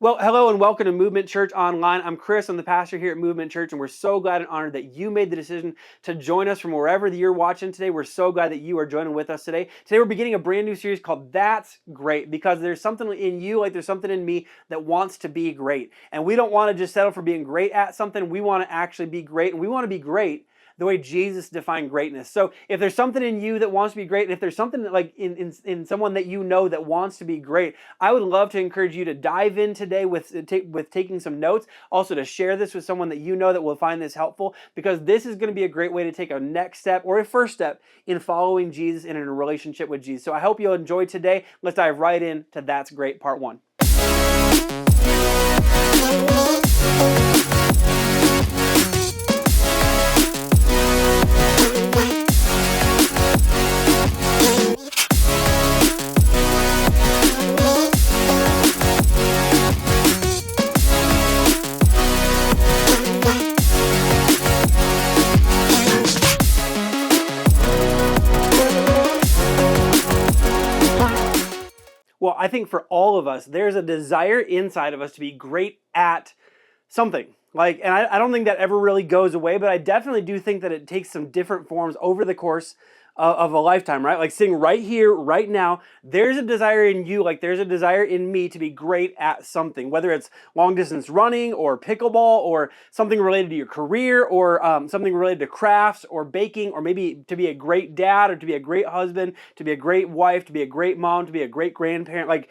Well, hello and welcome to Movement Church Online. I'm Chris, I'm the pastor here at Movement Church, and we're so glad and honored that you made the decision to join us from wherever you're watching today. We're so glad that you are joining with us today. Today we're beginning a brand new series called That's Great, because there's something in you, like there's something in me that wants to be great. And we don't want to just settle for being great at something, we want to actually be great, and we want to be great the way Jesus defined greatness. So if there's something in you that wants to be great, and if there's something that, like in someone that you know that wants to be great, I would love to encourage you to dive in today with taking some notes, also to share this with someone that you know that will find this helpful, because this is going to be a great way to take a next step or a first step in following Jesus and in a relationship with Jesus. So I hope you'll enjoy today. Let's dive right into That's Great Part 1. Well, I think for all of us, there's a desire inside of us to be great at something. And I don't think that ever really goes away, but I definitely do think that it takes some different forms over the course of a lifetime, right? Like sitting right here, right now, there's a desire in you, like there's a desire in me to be great at something, whether it's long distance running or pickleball or something related to your career or something related to crafts or baking, or maybe to be a great dad or to be a great husband, to be a great wife, to be a great mom, to be a great grandparent, like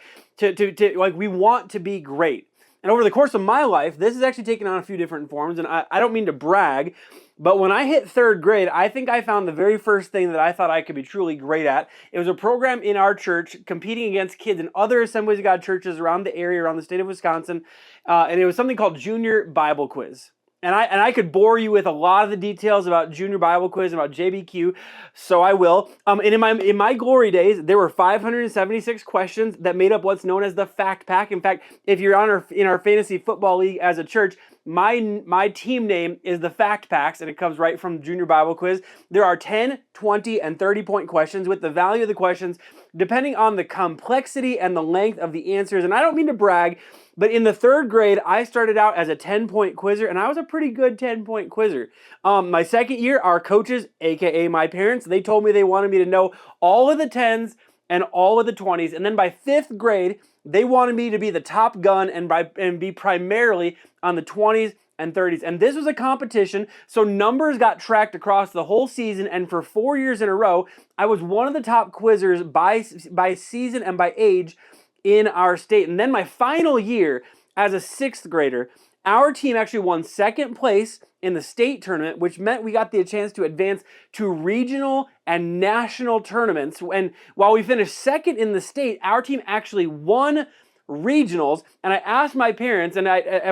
we want to be great. And over the course of my life, this has actually taken on a few different forms, and I don't mean to brag, but when I hit third grade, I think I found the very first thing that I thought I could be truly great at. It was a program in our church competing against kids in other Assemblies of God churches around the area, around the state of Wisconsin, and it was something called Junior Bible Quiz. And I could bore you with a lot of the details about Junior Bible Quiz and about JBQ, so I will. And in my glory days, there were 576 questions that made up what's known as the Fact Pack. In fact, if you're in our fantasy football league as a church, my team name is the Fact Packs, and it comes right from Junior Bible Quiz. There are 10, 20, and 30-point questions with the value of the questions depending on the complexity and the length of the answers. And I don't mean to brag, but in the third grade, I started out as a 10-point quizzer, and I was a pretty good 10-point quizzer. My second year, our coaches, aka my parents, they told me they wanted me to know all of the 10s and all of the 20s. And then by fifth grade, they wanted me to be the top gun and be primarily on the 20s and 30s. And this was a competition, so numbers got tracked across the whole season, and for 4 years in a row, I was one of the top quizzers by season and by age in our state. And then my final year as a sixth grader, our team actually won second place in the state tournament, which meant we got the chance to advance to regional and national tournaments. And while we finished second in the state, our team actually won regionals. And I asked my parents, and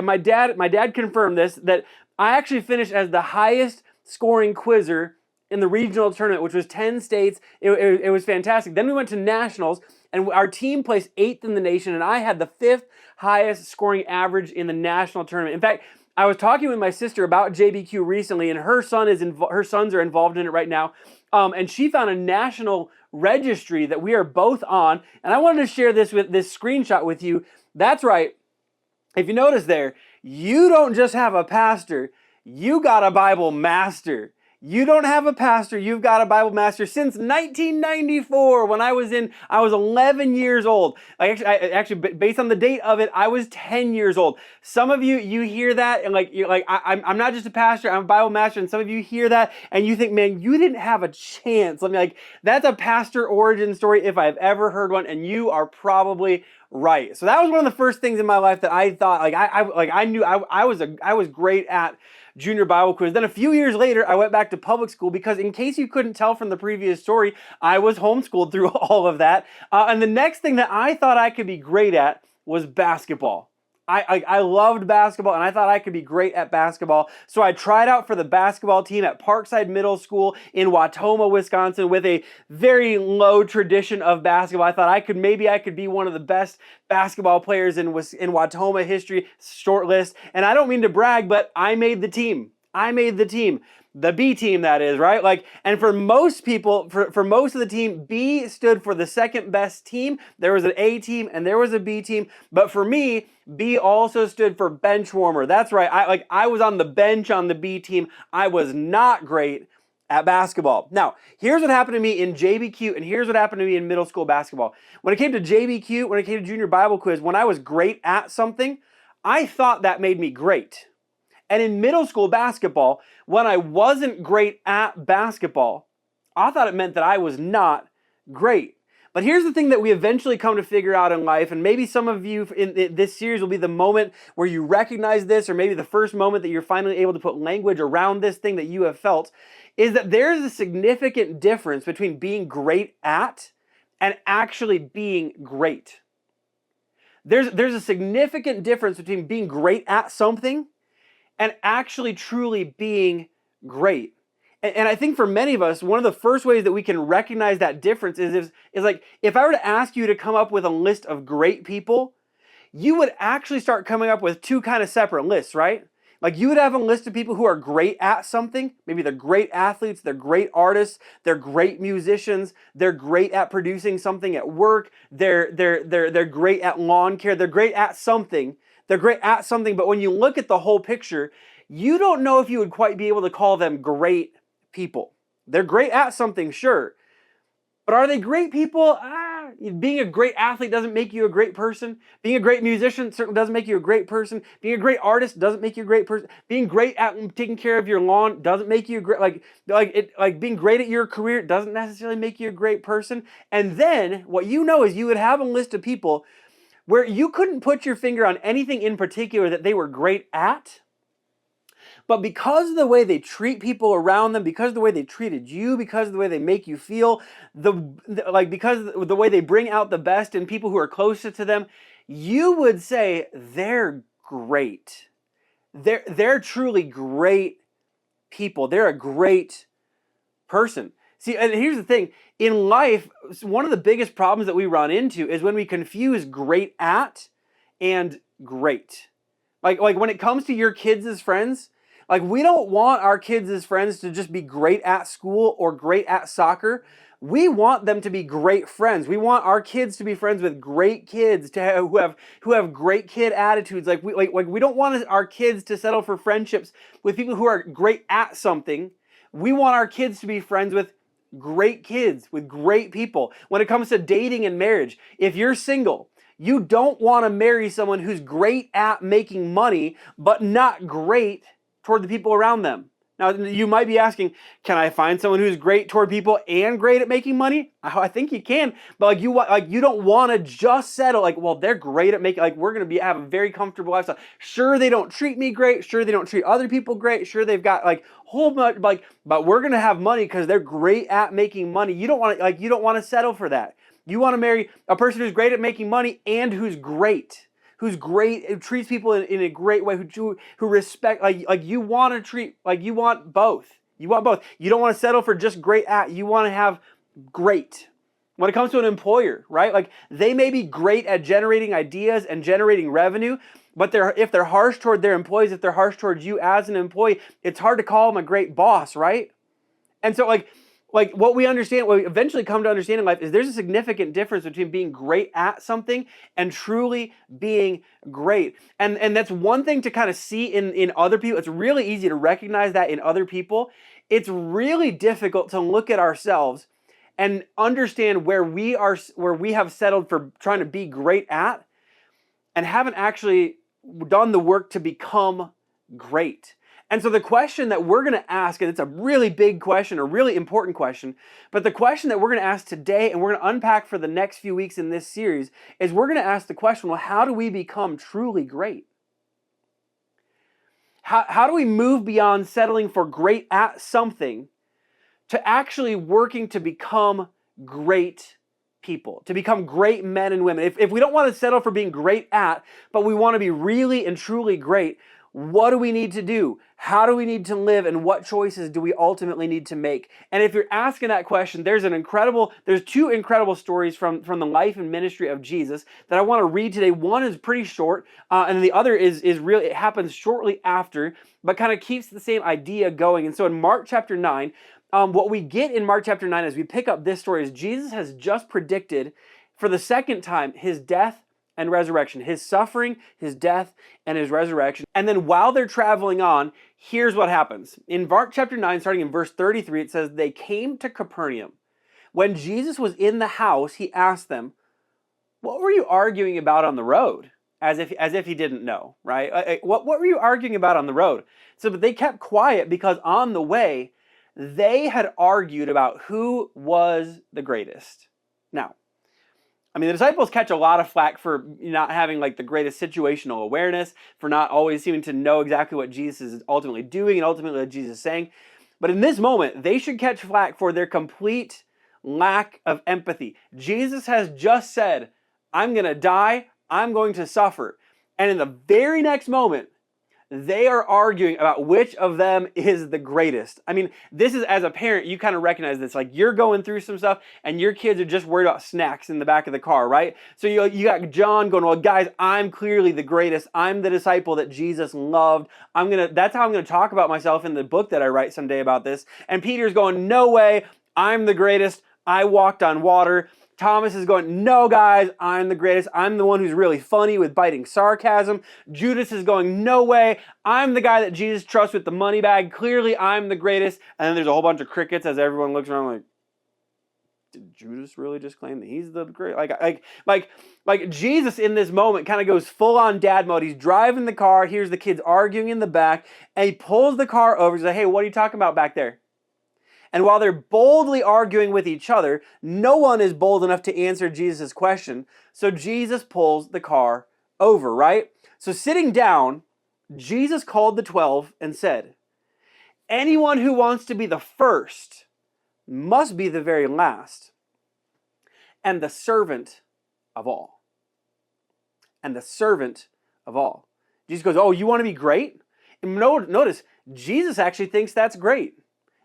my dad confirmed this, that I actually finished as the highest scoring quizzer in the regional tournament, which was 10 states. It was fantastic. Then we went to nationals, and our team placed 8th in the nation, and I had the 5th highest scoring average in the national tournament. In fact, I was talking with my sister about JBQ recently, and her sons are involved in it right now, and she found a national registry that we are both on, and I wanted to share this screenshot with you. That's right. If you notice there, you don't just have a pastor, you got a Bible master. You don't have a pastor, you've got a Bible master since 1994 when I was 11 years old. Actually, based on the date of it, I was 10 years old. Some of you hear that and you're like, I'm not just a pastor, I'm a Bible master. And some of you hear that and you think, man, you didn't have a chance. That's a pastor origin story if I've ever heard one, and you are probably right. So that was one of the first things in my life that I thought, I knew I was great at Junior Bible Quiz. Then a few years later, I went back to public school because, in case you couldn't tell from the previous story, I was homeschooled through all of that. And the next thing that I thought I could be great at was basketball. I loved basketball, and I thought I could be great at basketball. So I tried out for the basketball team at Parkside Middle School in Watoma, Wisconsin, with a very low tradition of basketball. I thought I could be one of the best basketball players in Watoma history, short list. And I don't mean to brag, but I made the team. I made the team. The B team, that is, right? Like, and for most people, for most of the team, B stood for the second best team. There was an A team and there was a B team. But for me, B also stood for bench warmer. That's right. I was on the bench on the B team. I was not great at basketball. Now, here's what happened to me in JBQ, and here's what happened to me in middle school basketball. When it came to JBQ, when it came to junior Bible quiz, when I was great at something, I thought that made me great. And in middle school basketball, when I wasn't great at basketball, I thought it meant that I was not great. But here's the thing that we eventually come to figure out in life, and maybe some of you in this series will be the moment where you recognize this, or maybe the first moment that you're finally able to put language around this thing that you have felt, is that there's a significant difference between being great at and actually being great. There's a significant difference between being great at something and actually truly being great. And I think for many of us, one of the first ways that we can recognize that difference is like, if I were to ask you to come up with a list of great people, you would actually start coming up with two kind of separate lists, right? Like, you would have a list of people who are great at something. Maybe they're great athletes, they're great artists, they're great musicians, they're great at producing something at work, they're great at lawn care, they're great at something. They're great at something, but when you look at the whole picture, you don't know if you would quite be able to call them great people. They're great at something, sure. But are they great people? Being a great athlete doesn't make you a great person. Being a great musician certainly doesn't make you a great person. Being a great artist doesn't make you a great person. Being great at taking care of your lawn doesn't make you a great, like being great at your career doesn't necessarily make you a great person. And then what you know is you would have a list of people where you couldn't put your finger on anything in particular that they were great at, but because of the way they treat people around them, because of the way they treated you, because of the way they make you feel, because of the way they bring out the best in people who are closest to them, you would say they're great. They're truly great people. They're a great person. See, and here's the thing. In life, one of the biggest problems that we run into is when we confuse great at and great. Like when it comes to your kids as friends, like, we don't want our kids as friends to just be great at school or great at soccer. We want them to be great friends. We want our kids to be friends with great kids who have great kid attitudes. We don't want our kids to settle for friendships with people who are great at something. We want our kids to be friends with great kids, with great people. When it comes to dating and marriage, if you're single, you don't want to marry someone who's great at making money, but not great toward the people around them. Now, you might be asking, can I find someone who's great toward people and great at making money? I think you can, but you don't want to just settle well, they're great at making, we're going to have a very comfortable lifestyle. Sure, they don't treat me great. Sure, they don't treat other people great. Sure, they've got whole much but we're going to have money because they're great at making money. You don't want to settle for that. You want to marry a person who's great at making money and who's great, who treats people in a great way, who respect, you want to treat, you want both. You want both. You don't want to settle for just great at, you want to have great. When it comes to an employer, right? They may be great at generating ideas and generating revenue, but if they're harsh toward their employees, if they're harsh towards you as an employee, it's hard to call them a great boss, right? And so what we eventually come to understand in life is there's a significant difference between being great at something and truly being great. And that's one thing to kind of see in other people. It's really easy to recognize that in other people. It's really difficult to look at ourselves and understand where we have settled for trying to be great at and haven't actually done the work to become great. And so the question that we're going to ask, and it's a really big question, a really important question, but the question that we're going to ask today and we're going to unpack for the next few weeks in this series is we're going to ask the question, well, how do we become truly great? How do we move beyond settling for great at something to actually working to become great people, to become great men and women? If we don't want to settle for being great at, but we want to be really and truly great, What do we need to do? How do we need to live? And what choices do we ultimately need to make? And if you're asking that question, there's two incredible stories from the life and ministry of Jesus that I want to read today. One is pretty short, and the other is really, it happens shortly after, but kind of keeps the same idea going. And so in Mark chapter 9, what we get in Mark chapter 9 as we pick up this story is Jesus has just predicted for the second time his death and resurrection, his suffering, his death, and his resurrection. And then while they're traveling on, here's what happens. In Mark chapter 9, starting in verse 33, it says, they came to Capernaum. When Jesus was in the house, he asked them, what were you arguing about on the road? As if he didn't know, right? What were you arguing about on the road? So, but they kept quiet because on the way, they had argued about who was the greatest. Now, I mean, the disciples catch a lot of flack for not having like the greatest situational awareness, for not always seeming to know exactly what Jesus is ultimately doing and ultimately what Jesus is saying. But in this moment, they should catch flack for their complete lack of empathy. Jesus has just said, I'm going to die, I'm going to suffer. And in the very next moment, they are arguing about which of them is the greatest. I mean, this is, as a parent, you kind of recognize this. Like, you're going through some stuff and your kids are just worried about snacks in the back of the car, right? So you got John going, well, guys, I'm clearly the greatest. I'm the disciple that Jesus loved. That's how I'm going to talk about myself in the book that I write someday about this. And Peter's going, no way, I'm the greatest. I walked on water. Thomas is going, no guys, I'm the greatest. I'm the one who's really funny with biting sarcasm. Judas is going, no way, I'm the guy that Jesus trusts with the money bag. Clearly I'm the greatest. And then there's a whole bunch of crickets as everyone looks around like, did Judas really just claim that he's the great? Like Jesus in this moment kind of goes full on dad mode. He's driving the car. Here's the kids arguing in the back. And he pulls the car over. He's like, hey, what are you talking about back there? And while they're boldly arguing with each other, no one is bold enough to answer Jesus' question. So Jesus pulls the car over, right? So sitting down, Jesus called the 12 and said, anyone who wants to be the first must be the very last and the servant of all. And the servant of all. Jesus goes, oh, you want to be great? And notice, Jesus actually thinks that's great.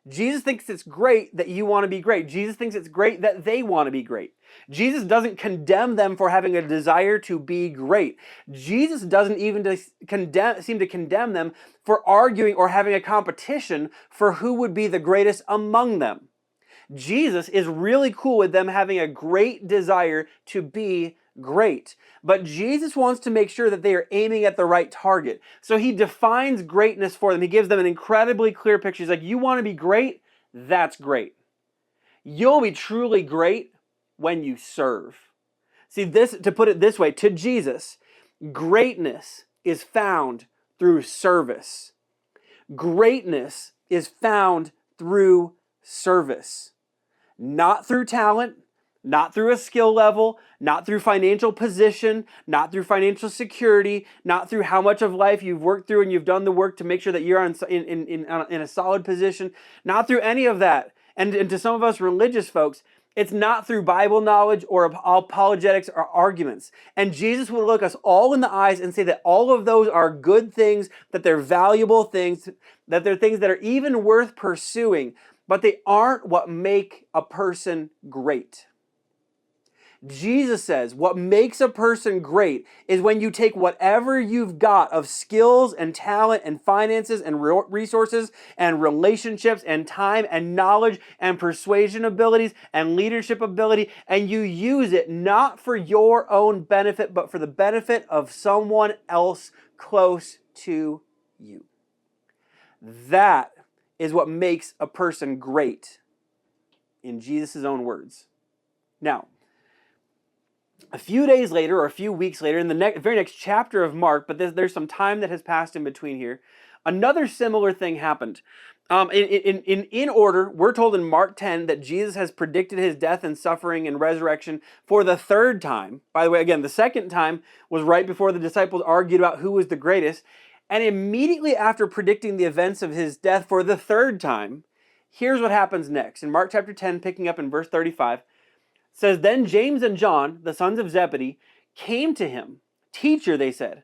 Jesus thinks it's great that you want to be great. Jesus thinks it's great that they want to be great. Jesus doesn't condemn them for having a desire to be great. Jesus doesn't even seem to condemn them for arguing or having a competition for who would be the greatest among them. Jesus is really cool with them having a great desire to be great. But Jesus wants to make sure that they are aiming at the right target. So he defines greatness for them. He gives them an incredibly clear picture. He's like, you want to be great? That's great. You'll be truly great when you serve. See, this, to put it this way, to Jesus, greatness is found through service. Greatness is found through service. Not through talent, not through a skill level, not through financial position, not through financial security, not through how much of life you've worked through and you've done the work to make sure that you're in a solid position, not through any of that. And to some of us religious folks, it's not through Bible knowledge or apologetics or arguments. And Jesus would look us all in the eyes and say that all of those are good things, that they're valuable things, that they're things that are even worth pursuing, but they aren't what make a person great. Jesus says what makes a person great is when you take whatever you've got of skills and talent and finances and resources and relationships and time and knowledge and persuasion abilities and leadership ability, and you use it not for your own benefit, but for the benefit of someone else close to you. That is what makes a person great, in Jesus' own words. Now, a few days later or a few weeks later, in the very next chapter of Mark, but there's some time that has passed in between here, another similar thing happened. In order, we're told in Mark 10 that Jesus has predicted his death and suffering and resurrection for the third time. By the way, again, the second time was right before the disciples argued about who was the greatest. And immediately after predicting the events of his death for the third time, here's what happens next. In Mark chapter 10, picking up in verse 35, says, then James and John, the sons of Zebedee, came to him. Teacher, they said,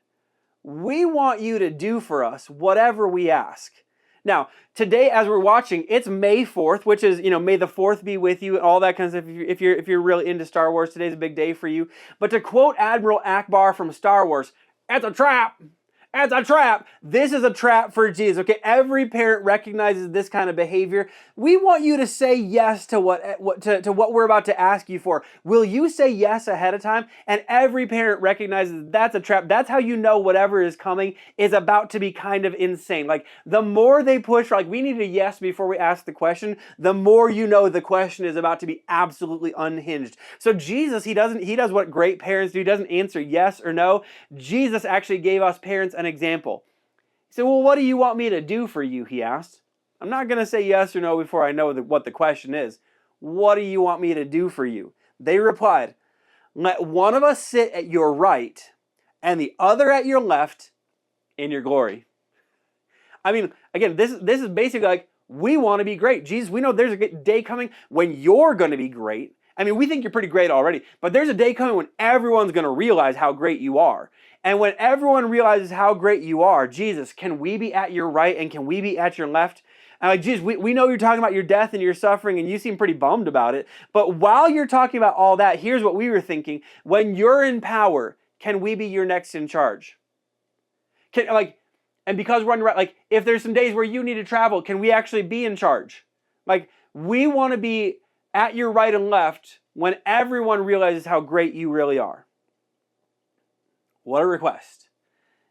we want you to do for us whatever we ask. Now, today as we're watching, it's May 4th, which is, May the 4th be with you and all that kind of stuff. If you're really into Star Wars, today's a big day for you. But to quote Admiral Akbar from Star Wars, "It's a trap. It's a trap." This is a trap for Jesus. Okay, every parent recognizes this kind of behavior. We want you to say yes to what we're about to ask you for. Will you say yes ahead of time? And every parent recognizes that's a trap. That's how you know whatever is coming is about to be kind of insane. Like, the more they push, like, we need a yes before we ask the question, the more you know the question is about to be absolutely unhinged. So Jesus, he does what great parents do. He doesn't answer yes or no. Jesus actually gave us parents an example. He said, "Well, what do you want me to do for you?" he asked. I'm not going to say yes or no before I know what the question is. What do you want me to do for you? They replied, "Let one of us sit at your right and the other at your left in your glory." I mean, again, this is basically like, we want to be great. Jesus, we know there's a day coming when you're going to be great. I mean, we think you're pretty great already, but there's a day coming when everyone's going to realize how great you are. And when everyone realizes how great you are, Jesus, can we be at your right and can we be at your left? And like, Jesus, we know you're talking about your death and your suffering and you seem pretty bummed about it. But while you're talking about all that, here's what we were thinking. When you're in power, can we be your next in charge? And because we're on the right, like, if there's some days where you need to travel, can we actually be in charge? Like, we want to be at your right and left when everyone realizes how great you really are. What a request.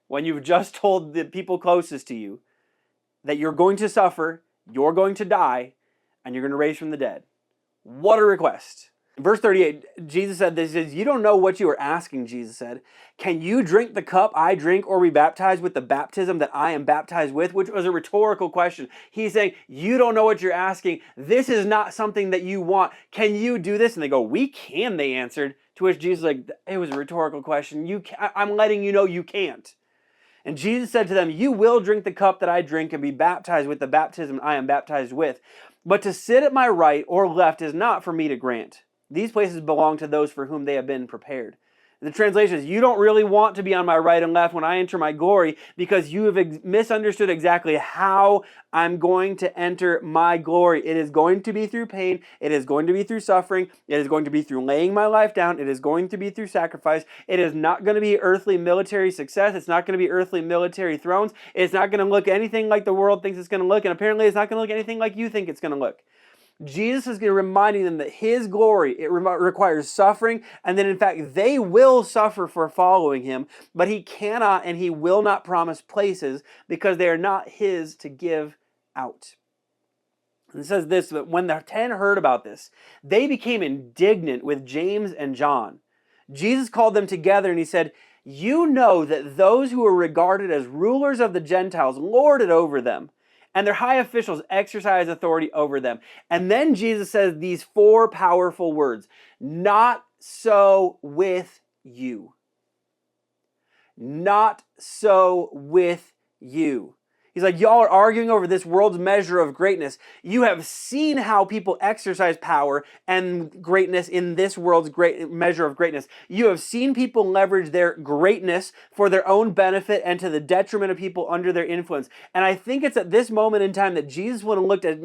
When you've just told the people closest to you that you're going to suffer, you're going to die, and you're going to raise from the dead. What a request. In verse 38, Jesus said this, he says, "You don't know what you are asking," Jesus said. "Can you drink the cup I drink or be baptized with the baptism that I am baptized with?" Which was a rhetorical question. He's saying, you don't know what you're asking. This is not something that you want. Can you do this? And they go, "We can," they answered. To which Jesus was like, "It was a rhetorical question. I'm letting you know you can't." And Jesus said to them, "You will drink the cup that I drink and be baptized with the baptism I am baptized with. But to sit at my right or left is not for me to grant. These places belong to those for whom they have been prepared." The translation is, you don't really want to be on my right and left when I enter my glory because you have misunderstood exactly how I'm going to enter my glory. It is going to be through pain. It is going to be through suffering. It is going to be through laying my life down. It is going to be through sacrifice. It is not going to be earthly military success. It's not going to be earthly military thrones. It's not going to look anything like the world thinks it's going to look, and apparently it's not going to look anything like you think it's going to look. Jesus is reminding them that his glory, it requires suffering, and that in fact they will suffer for following him, but he cannot and he will not promise places because they are not his to give out. And it says this, that when the 10 heard about this, they became indignant with James and John. Jesus called them together and he said, "You know that those who are regarded as rulers of the Gentiles lord it over them, and their high officials exercise authority over them." And then Jesus says these 4 powerful words, "Not so with you." Not so with you. He's like, y'all are arguing over this world's measure of greatness. You have seen how people exercise power and greatness in this world's great measure of greatness. You have seen people leverage their greatness for their own benefit and to the detriment of people under their influence. And I think it's at this moment in time that Jesus would have looked at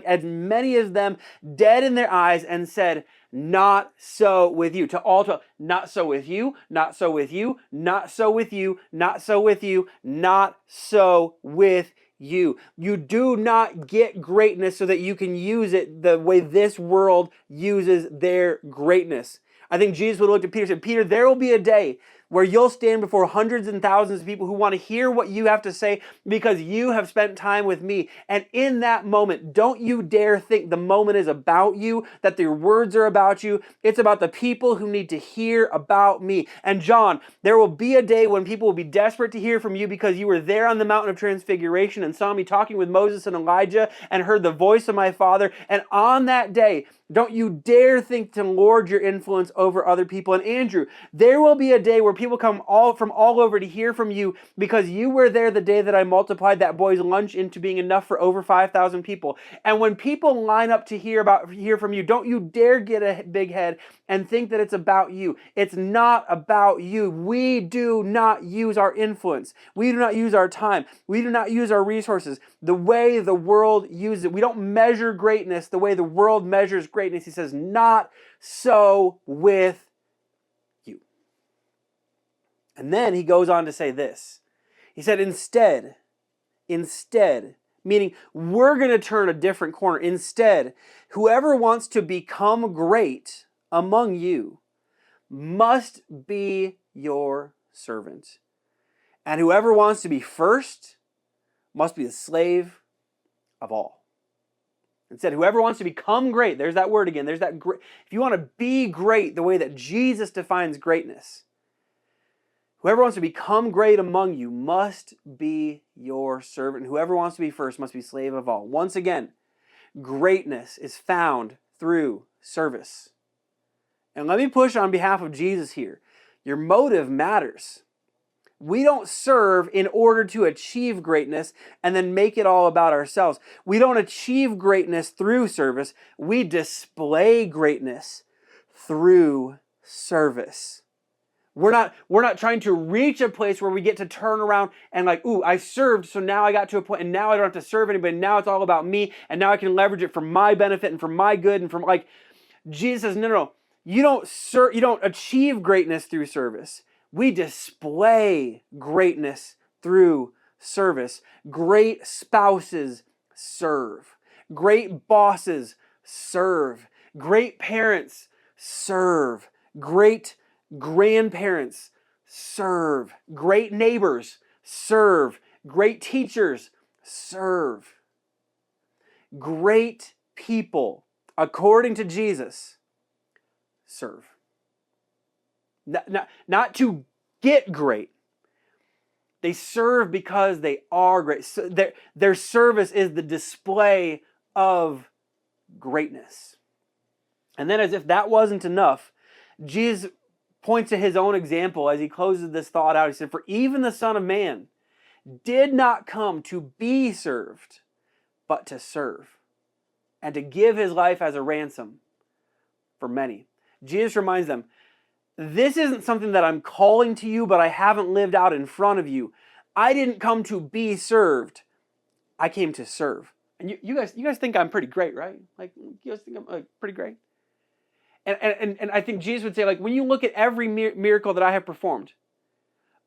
as many of them dead in their eyes and said, "Not so with you." To all, not so with you, not so with you, not so with you, not so with you, not so with you. You do not get greatness so that you can use it the way this world uses their greatness. I think Jesus would have looked at Peter and said, "Peter, there will be a day where you'll stand before hundreds and thousands of people who want to hear what you have to say because you have spent time with me. And in that moment, don't you dare think the moment is about you, that your words are about you. It's about the people who need to hear about me. And John, there will be a day when people will be desperate to hear from you because you were there on the mountain of transfiguration and saw me talking with Moses and Elijah and heard the voice of my Father. And on that day, don't you dare think to lord your influence over other people. And Andrew, there will be a day where people come from all over to hear from you because you were there the day that I multiplied that boy's lunch into being enough for over 5,000 people. And when people line up to hear from you, don't you dare get a big head and think that it's about you. It's not about you. We do not use our influence. We do not use our time. We do not use our resources the way the world uses it. We don't measure greatness the way the world measures greatness. He says, not so with you. And then he goes on to say this. He said, instead, meaning we're going to turn a different corner. Instead, whoever wants to become great among you must be your servant. And whoever wants to be first must be the slave of all. Instead, whoever wants to become great, there's that word again, there's that great. If you want to be great the way that Jesus defines greatness, whoever wants to become great among you must be your servant. Whoever wants to be first must be slave of all. Once again, greatness is found through service. And let me push on behalf of Jesus here. Your motive matters. We don't serve in order to achieve greatness and then make it all about ourselves. We don't achieve greatness through service. We display greatness through service. We're not trying to reach a place where we get to turn around and like, ooh, I served, so now I got to a point and now I don't have to serve anybody. Now it's all about me and now I can leverage it for my benefit and for my good and from like, Jesus says, no. You don't achieve greatness through service. We display greatness through service. Great spouses serve. Great bosses serve. Great parents serve. Great grandparents serve. Great neighbors serve. Great teachers serve. Great people, according to Jesus, serve. Not to get great. They serve because they are great. So their service is the display of greatness. And then as if that wasn't enough, Jesus points to his own example as he closes this thought out. He said, for even the Son of Man did not come to be served, but to serve, and to give his life as a ransom for many. Jesus reminds them, this isn't something that I'm calling to you, but I haven't lived out in front of you. I didn't come to be served. I came to serve. And you guys think I'm pretty great, right? Like, you guys think I'm pretty great? And I think Jesus would say, like, when you look at every miracle that I have performed,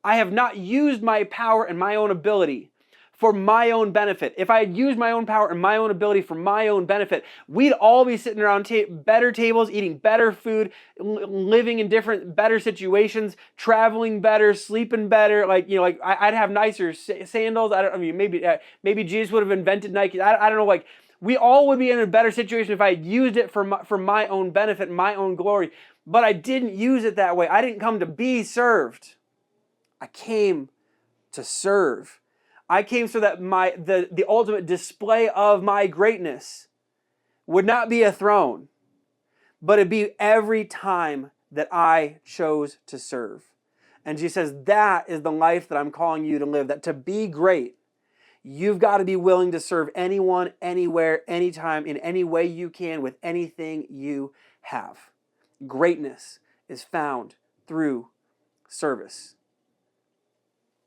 I have not used my power and my own ability for my own benefit. If I had used my own power and my own ability for my own benefit, we'd all be sitting around better tables, eating better food, living in better situations, traveling better, sleeping better. Like, you know, like I'd have nicer sandals. Maybe Jesus would have invented Nike. I don't know. Like, we all would be in a better situation if I had used it for my own benefit, my own glory. But I didn't use it that way. I didn't come to be served. I came to serve. I came so that the ultimate display of my greatness would not be a throne, but it'd be every time that I chose to serve. And Jesus says, that is the life that I'm calling you to live, that to be great, you've got to be willing to serve anyone, anywhere, anytime, in any way you can, with anything you have. Greatness is found through service.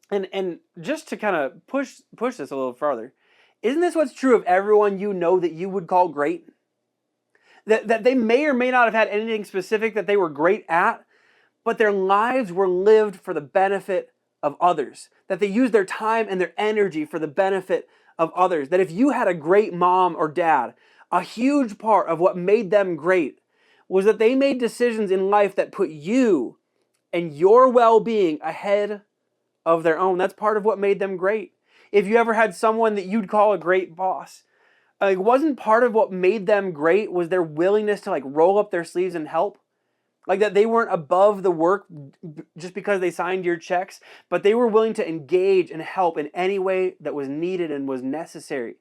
And just to kind of push this a little farther, isn't this what's true of everyone you know that you would call great? That they may or may not have had anything specific that they were great at, but their lives were lived for the benefit of others. That they used their time and their energy for the benefit of others. That if you had a great mom or dad, a huge part of what made them great was that they made decisions in life that put you and your well-being ahead of their own. That's part of what made them great. If you ever had someone that you'd call a great boss, wasn't part of what made them great was their willingness to like roll up their sleeves and help? Like that they weren't above the work just because they signed your checks, but they were willing to engage and help in any way that was needed and was necessary.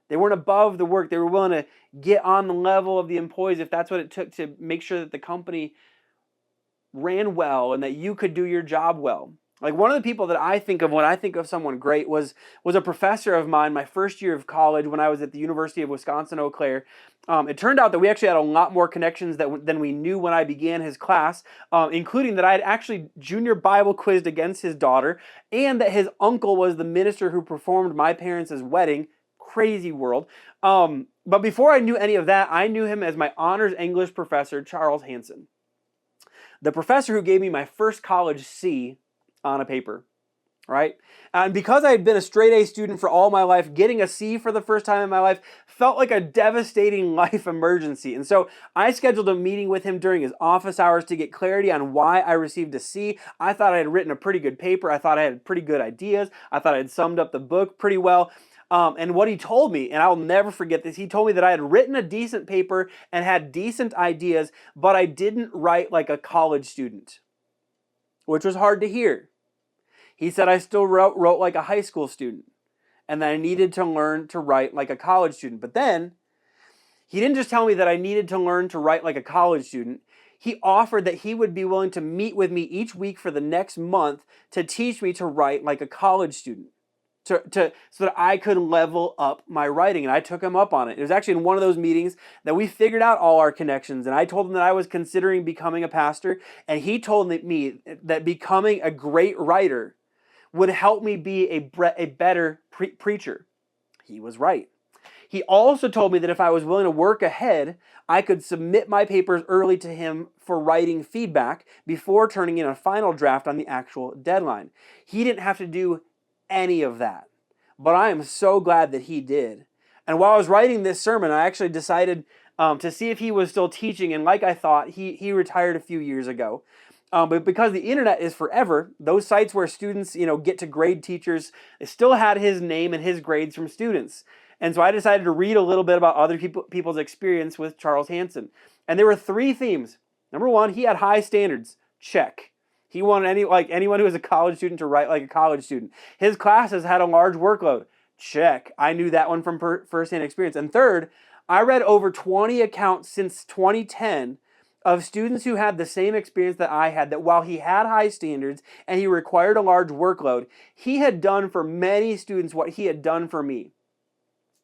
They weren't above the work. They were willing to get on the level of the employees if that's what it took to make sure that the company ran well and that you could do your job well. Like one of the people that I think of when I think of someone great was a professor of mine my first year of college when I was at the University of Wisconsin-Eau Claire. It turned out that we actually had a lot more connections than we knew when I began his class, including that I had actually junior Bible quizzed against his daughter, and that his uncle was the minister who performed my parents' wedding. Crazy world. But before I knew any of that, I knew him as my honors English professor, Charles Hanson, the professor who gave me my first college C on a paper, right? And because I had been a straight A student for all my life, getting a C for the first time in my life felt like a devastating life emergency. And so I scheduled a meeting with him during his office hours to get clarity on why I received a C. I thought I had written a pretty good paper. I thought I had pretty good ideas. I thought I had summed up the book pretty well. And what he told me, and I'll never forget this, he told me that I had written a decent paper and had decent ideas, but I didn't write like a college student, which was hard to hear. He said I still wrote like a high school student and that I needed to learn to write like a college student. But then he didn't just tell me that I needed to learn to write like a college student. He offered that he would be willing to meet with me each week for the next month to teach me to write like a college student. So that I could level up my writing, and I took him up on it. It was actually in one of those meetings that we figured out all our connections, and I told him that I was considering becoming a pastor, and he told me that becoming a great writer would help me be a better preacher. He was right. He also told me that if I was willing to work ahead, I could submit my papers early to him for writing feedback before turning in a final draft on the actual deadline. He didn't have to do any of that, but I am so glad that he did. And while I was writing this sermon, I actually decided to see if he was still teaching, and like I thought, he retired a few years ago. But because the internet is forever, those sites where students get to grade teachers, they still had his name and his grades from students. And so I decided to read a little bit about other people's experience with Charles Hanson. And there were 3 themes. Number 1, he had high standards. Check. He wanted anyone who was a college student to write like a college student. His classes had a large workload. Check. I knew that one from firsthand experience. And third, I read over 20 accounts since 2010 of students who had the same experience that I had, that while he had high standards and he required a large workload, he had done for many students what he had done for me.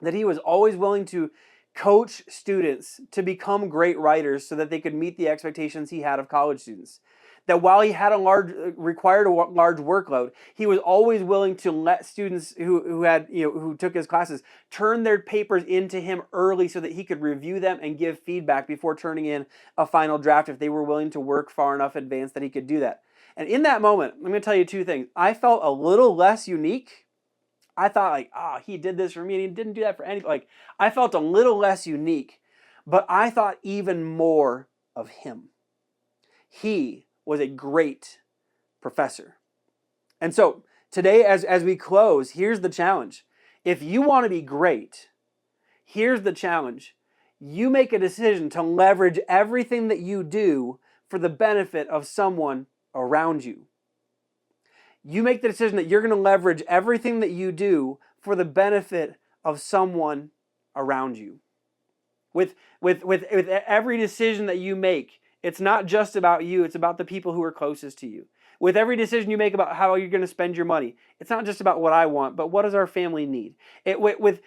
That he was always willing to coach students to become great writers so that they could meet the expectations he had of college students. That while he had required a large workload, he was always willing to let students who took his classes turn their papers into him early so that he could review them and give feedback before turning in a final draft if they were willing to work far enough advanced that he could do that. And in that moment, I'm going to tell you 2 things. I felt a little less unique. I thought he did this for me and he didn't do that for anybody. I felt a little less unique, but I thought even more of him. He was a great professor. And so today, as we close, here's the challenge. If you want to be great, here's the challenge. You make a decision to leverage everything that you do for the benefit of someone around you. You make the decision that you're going to leverage everything that you do for the benefit of someone around you. With every decision that you make, it's not just about you, it's about the people who are closest to you. With every decision you make about how you're going to spend your money, it's not just about what I want, but what does our family need? With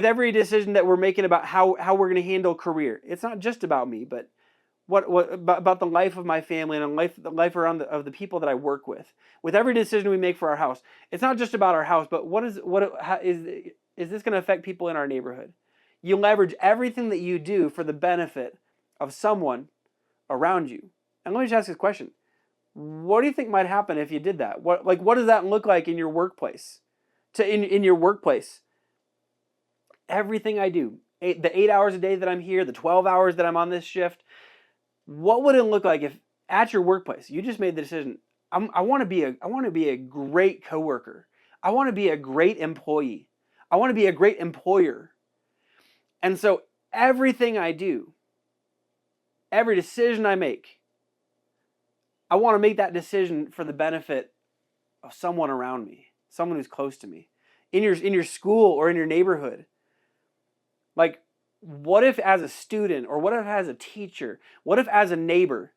every decision that we're making about how we're going to handle career, it's not just about me, but what about the life of my family and the life around of the people that I work with. With every decision we make for our house, it's not just about our house, but how is this going to affect people in our neighborhood? You leverage everything that you do for the benefit of someone around you. And let me just ask this question. What do you think might happen if you did that? What does that look like in your workplace? In your workplace, everything I do, the 8 hours a day that I'm here, the 12 hours that I'm on this shift, what would it look like if at your workplace you just made the decision, I want to be a great coworker. I want to be a great employee. I want to be a great employer. And so everything I do, every decision I make, I want to make that decision for the benefit of someone around me, someone who's close to me, in your school or in your neighborhood. Like, what if as a student, or what if as a teacher, what if as a neighbor,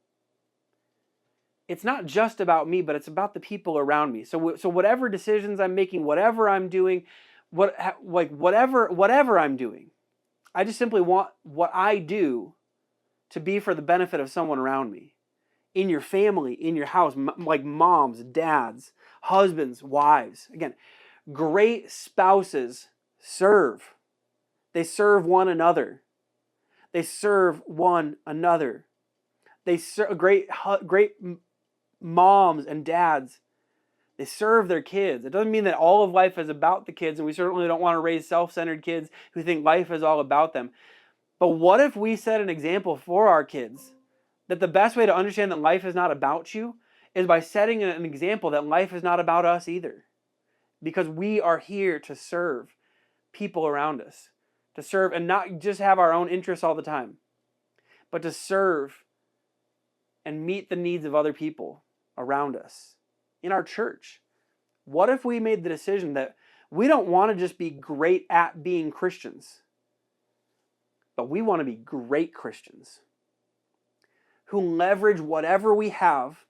it's not just about me, but it's about the people around me. So whatever decisions I'm making, whatever I'm doing, whatever I'm doing, I just simply want what I do to be for the benefit of someone around me. In your family, in your house, like moms, dads, husbands, wives. Again, great spouses serve. They serve one another. They serve one another. They serve great moms and dads. They serve their kids. It doesn't mean that all of life is about the kids, and we certainly don't want to raise self-centered kids who think life is all about them. But what if we set an example for our kids that the best way to understand that life is not about you is by setting an example that life is not about us either? Because we are here to serve people around us, to serve and not just have our own interests all the time, but to serve and meet the needs of other people around us in our church. What if we made the decision that we don't want to just be great at being Christians, but we want to be great Christians who leverage whatever we have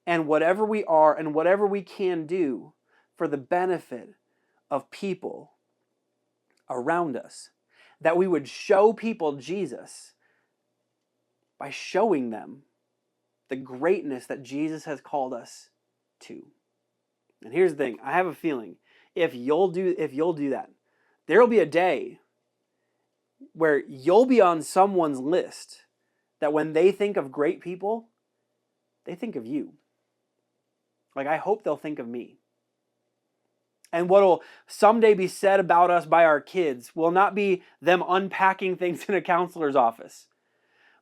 and whatever we are and whatever we can do for the benefit of people around us. That we would show people Jesus by showing them the greatness that Jesus has called us to. And here's the thing, I have a feeling if you'll do that, there will be a day where you'll be on someone's list that when they think of great people, they think of you. Like, I hope they'll think of me. And what will someday be said about us by our kids will not be them unpacking things in a counselor's office,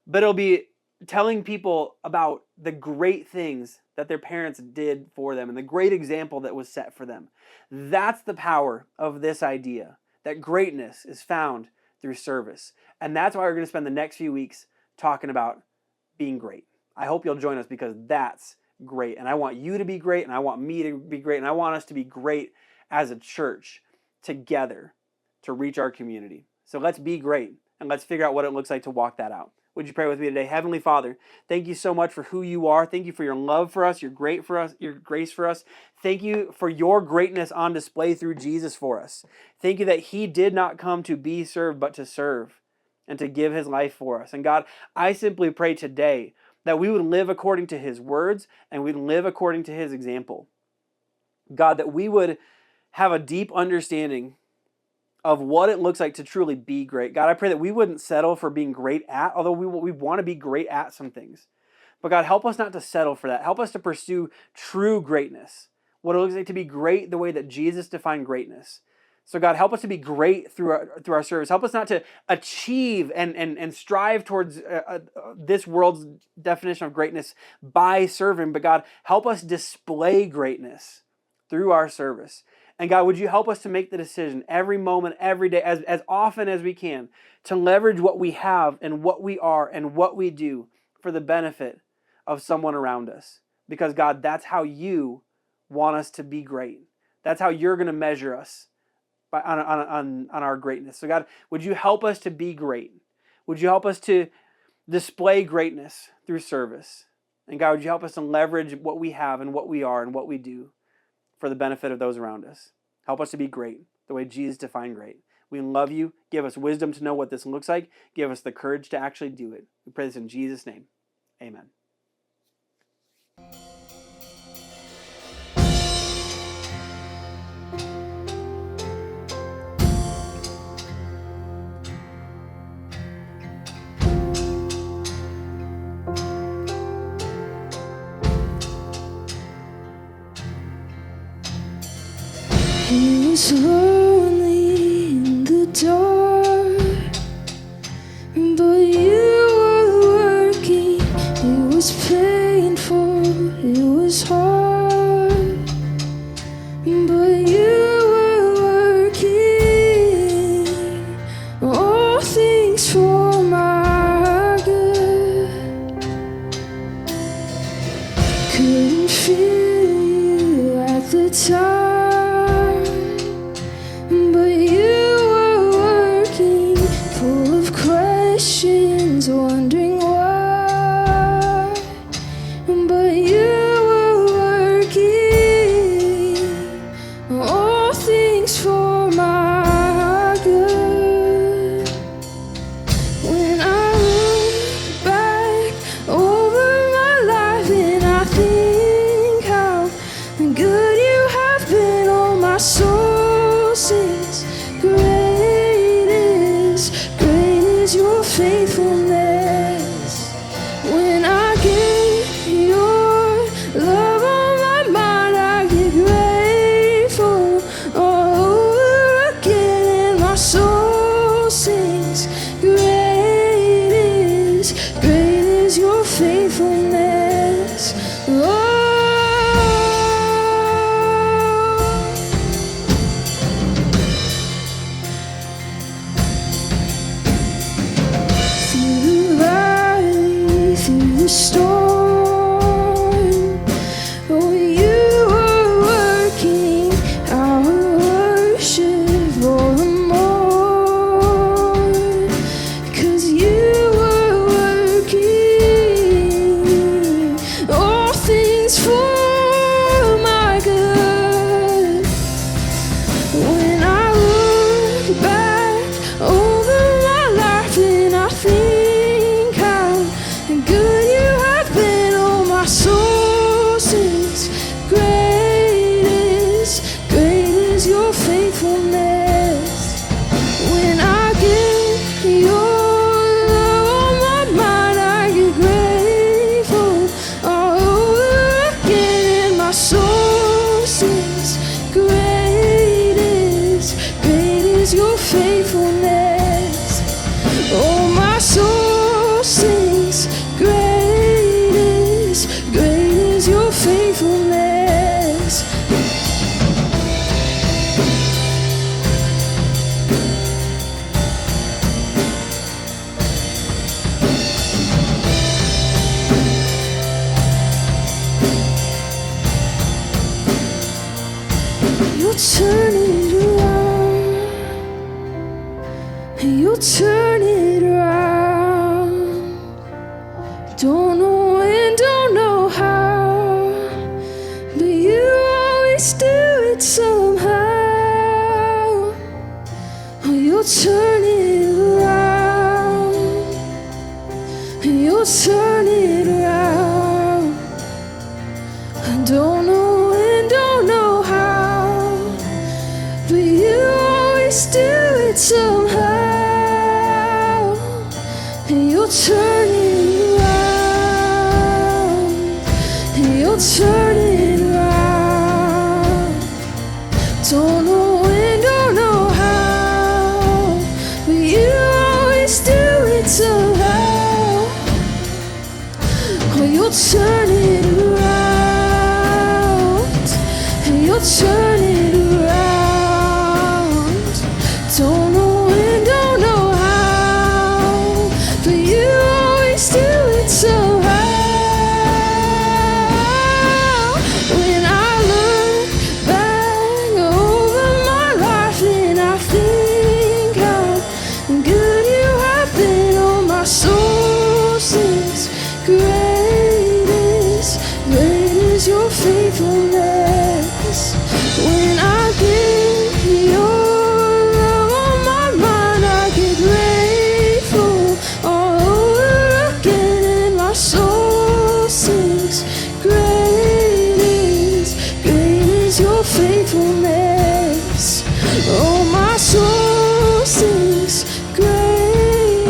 but it'll be telling people about the great things that their parents did for them and the great example that was set for them. That's the power of this idea, that greatness is found through service. And that's why we're going to spend the next few weeks talking about being great. I hope you'll join us because that's great. And I want you to be great, and I want me to be great, and I want us to be great as a church together to reach our community. So let's be great, and let's figure out what it looks like to walk that out. Would you pray with me today? Heavenly Father, thank you so much for who you are. Thank you for your love for us, your grace for us. Thank you for your greatness on display through Jesus for us. Thank you that he did not come to be served, but to serve and to give his life for us. And God, I simply pray today that we would live according to his words and we'd live according to his example. God, that we would have a deep understanding of what it looks like to truly be great. God, I pray that we wouldn't settle for being great at, although we want to be great at some things. But God, help us not to settle for that. Help us to pursue true greatness, what it looks like to be great the way that Jesus defined greatness. So God, help us to be great through our service. Help us not to achieve and strive towards this world's definition of greatness by serving, but God, help us display greatness through our service. And God, would you help us to make the decision every moment, every day, as often as we can, to leverage what we have and what we are and what we do for the benefit of someone around us. Because God, that's how you want us to be great. That's how you're going to measure us on our greatness. So God, would you help us to be great? Would you help us to display greatness through service? And God, would you help us to leverage what we have and what we are and what we do for the benefit of those around us? Help us to be great, the way Jesus defined great. We love you. Give us wisdom to know what this looks like. Give us the courage to actually do it. We pray this in Jesus' name. Amen. He was lonely in the dark, but you were working. It was painful, it was hard, but you were working all things for my good. Couldn't feel you at the time, but you were working, full of questions. your faithfulness. When I get your love on my mind, I get grateful all over again. My soul sings, great is your faithfulness. Oh, through the storm, oh, you are working our worship all the more, 'cause you are working all things for my good. When I look back over my life and I think how good you have been, oh, my soul sings, great is your faithfulness. When I get your love on my mind, I get grateful all over again. My soul sings, great is your faithfulness. Oh, my soul sings, great is your faithfulness. You'll turn it around. You'll turn it around. Don't know when, don't know how, but you always do it somehow. Oh, you'll turn it around. You'll turn it around. I don't know when, don't know how, but you always do it somehow. And you'll turn it around. And you'll turn it around. Don't know when, don't know how, but you always do it somehow. Oh, you'll turn it around. And you'll turn it around. Don't know when, don't know how, but you always do it somehow. When I look back over my life and I think how good you have been, oh, my soul sings, great is your faithfulness. When I get your love on my mind, I get grateful all over again, and my soul sings, great is your faithfulness. Oh, my soul sings, great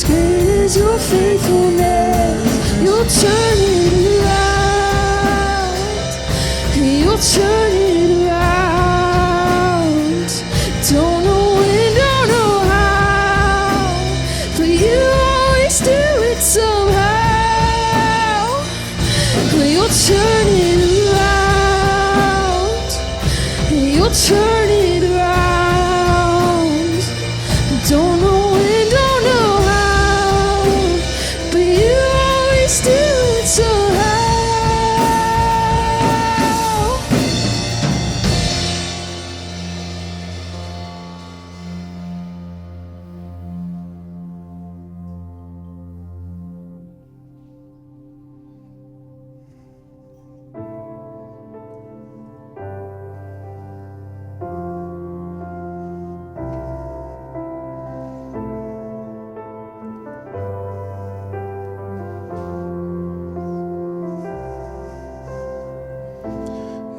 is your faithfulness. You'll turn it around. You'll turn it around. Don't know when, don't know how, but you always do it somehow. You'll turn it around. You'll turn it around. Don't know when, don't know how, but you always do it somehow.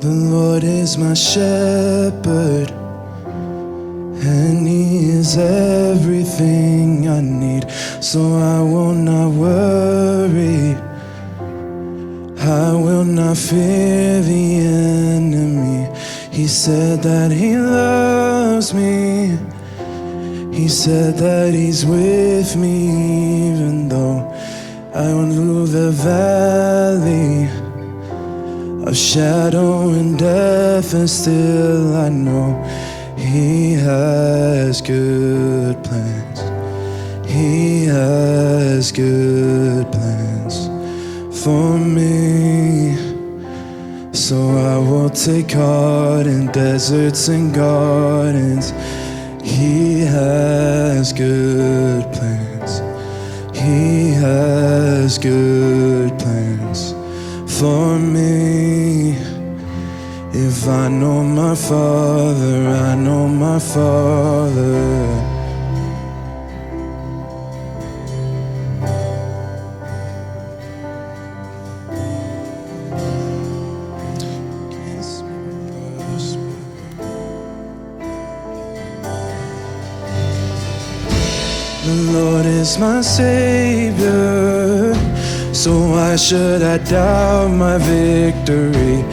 The Lord is my shepherd, and He is everything I need. So I will not worry, I will not fear the enemy. He said that He loves me. He said that He's with me, even though I went through the valley of shadow and death, and still I know He has good plans. He has good plans for me. So I will take heart in deserts and gardens. He has good plans. He has good plans for me. If I know my Father, I know my Father. The Lord is my Savior, so why should I doubt my victory?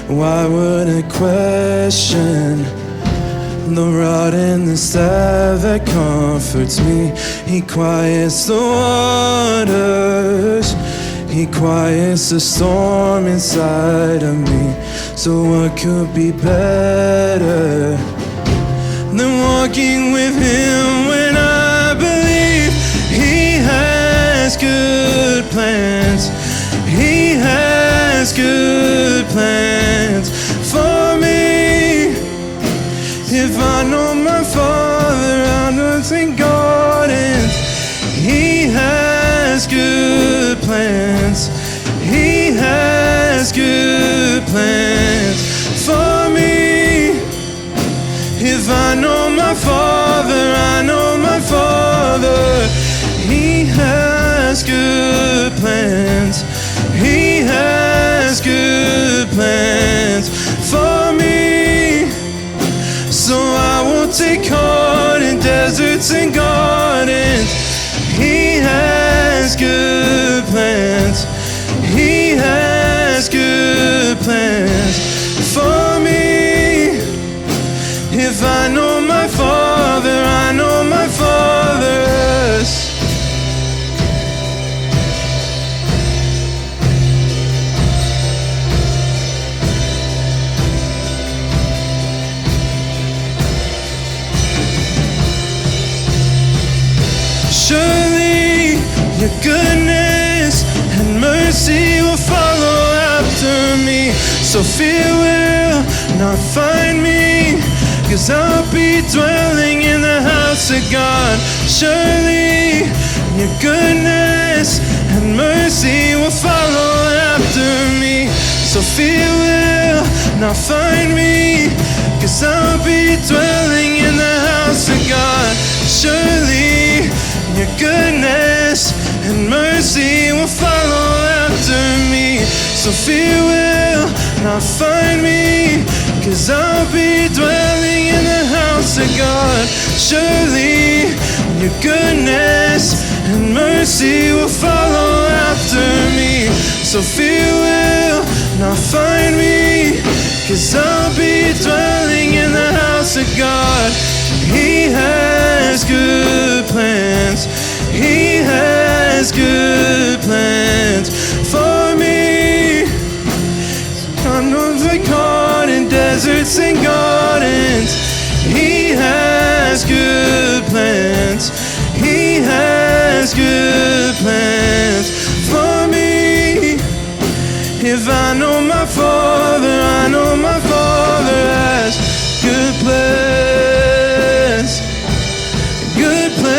Why would I question the rod and the staff that comforts me? He quiets the waters, He quiets the storm inside of me. So what could be better than walking with Him when I believe He has good plans? He has good plans for me. If I know my Father, I know thank God, and He has good plans. He has good plans for me. If I know my Father, I know my Father. He has good plans. He has good plans for me. So I will take heart in deserts and gardens. He has good plans. He has good plans for me. If I know my Father, I know my Father's. Surely your goodness and mercy will follow after me. So fear will not find me, 'cause I'll be dwelling in the house of God. Surely your goodness and mercy will follow after me. So fear will not find me, 'cause I'll be dwelling in the house of God. Surely your goodness and mercy will follow after me. So fear will not find me, 'cause I'll be dwelling in the house of God. Surely your goodness and mercy will follow after me. So fear will not find me, 'cause I'll be dwelling in the house of God. He has good plans. He has good plans for me. I know they're caught in deserts and gardens. He has good plans. He has good plans for me. If I know my Father, I know my Father has good plans. Good plans.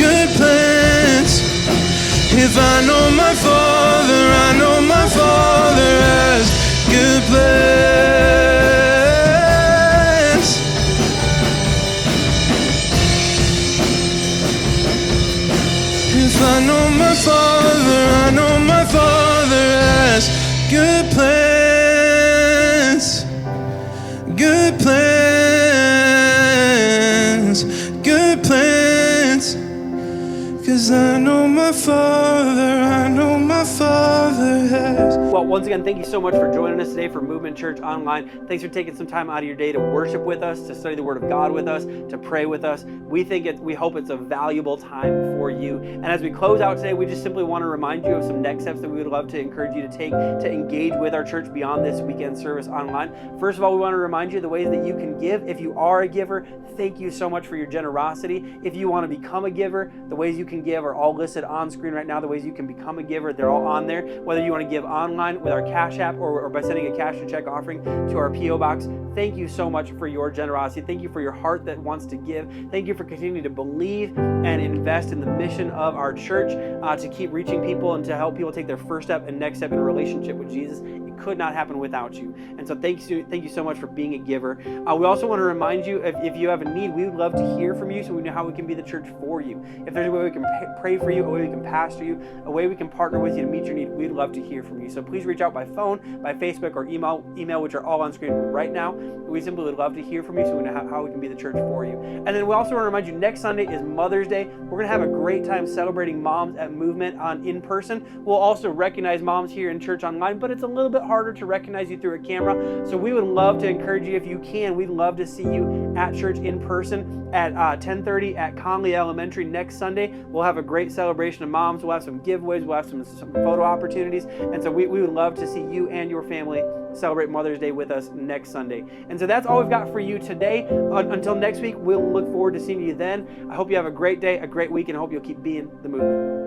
Good plans. If I know my Father, I know my Father has good plans. If I know my Father, I know my Father has good plans. Good plans. plans. 'Cause I know my Father has. Well, once again, thank you so much for joining us today for Movement Church Online. Thanks for taking some time out of your day to worship with us, to study the Word of God with us, to pray with us. We hope it's a valuable time for you. And as we close out today, we just simply want to remind you of some next steps that we would love to encourage you to take to engage with our church beyond this weekend service online. First of all, we want to remind you of the ways that you can give. If you are a giver, thank you so much for your generosity. If you want to become a giver, the ways you can give are all listed on screen right now. The ways you can become a giver, they're all on there. Whether you want to give online with our Cash App or by sending a cash and check offering to our P.O. Box, thank you so much for your generosity. Thank you for your heart that wants to give. Thank you for continuing to believe and invest in the mission of our church to keep reaching people and to help people take their first step and next step in a relationship with Jesus. It could not happen without you. And so thank you so much for being a giver. We also want to remind you, if you have a need, we would love to hear from you so we know how we can be the church for you. If there's a way we can pray for you, a way we can pastor you, a way we can partner with you to meet your need, we'd love to hear from you. So please reach out by phone, by Facebook, or email, which are all on screen right now. We simply would love to hear from you so we know how we can be the church for you. And then we also want to remind you, next Sunday is Mother's Day. We're going to have a great time celebrating moms at Movement in person. We'll also recognize moms here in church online, but it's a little bit harder to recognize you through a camera. So we would love to encourage you, if you can, we'd love to see you at church in person at 10:30 at Conley Elementary next Sunday. We'll have a great celebration of moms. We'll have some giveaways. We'll have some photo opportunities. And so we would love to see you and your family celebrate Mother's Day with us next Sunday. And so that's all we've got for you today. Until next week, we'll look forward to seeing you then. I hope you have a great day, a great week, and I hope you'll keep being the movement.